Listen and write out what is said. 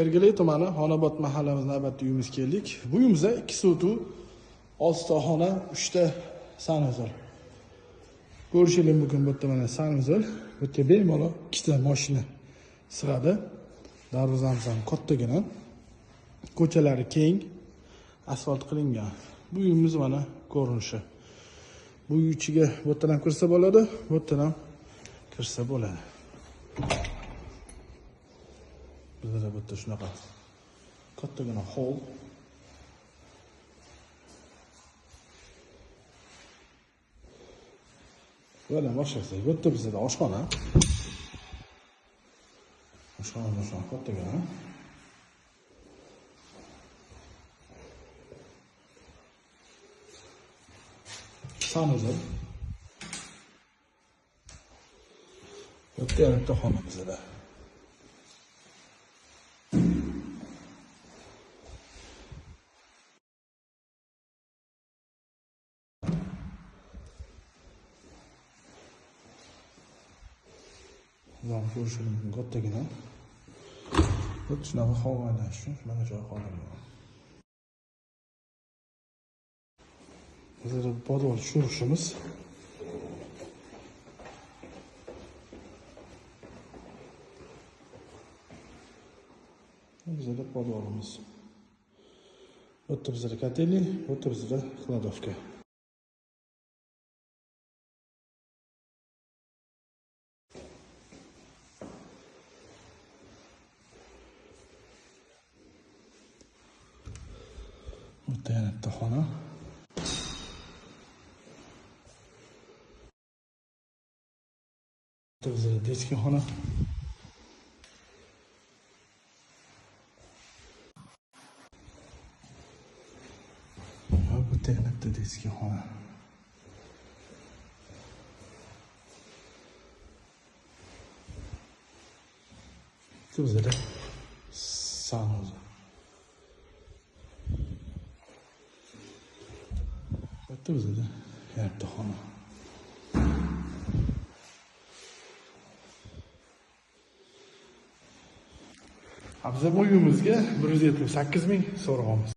Sergeli tumani Xonobod mahallamiz navbatda uyimiz keldik. Bu uyimizda 2 sotuv, 6 ta xona, 3 ta sanuzor. Ko'rishingiz mumkin bu yerda mana sanuzor. Bu yerda bemalol 2 ta mashina sig'adi. Darvozamiz ham kattagina. Ko'chalari keng, asfalt qilingan. Bu uyimiz mana ko'rinishi. Bu uy ichiga bu yerdan ham kirsa bo'ladi, bu yerdan ham kirsa bo'ladi. Bizda bu yerda shunaqa kattagina hol. Mana boshlasak, bu yerda bizda oshxona. Oshxona kattagina. Sanuzor. Bu yerda bitta xona bizda. Zam ko'rishingiz mumkin kattagina. Bu shunaqa havolash uchun mana joy qoldirgan. Bizda podvol tushirishimiz. Bizda podvolimiz. Bu yerda bizda kotelni, bu yerda bizda kladovka. Bu yerda yana bitta xona. Bu yerda bizda detskiy xona. Bu yerda yana bitta detskiy xona. Bu bizda sanuzor. Bu bizda yana bitta xona. Biz bu uyimizga 178 ming so'rag'anmiz.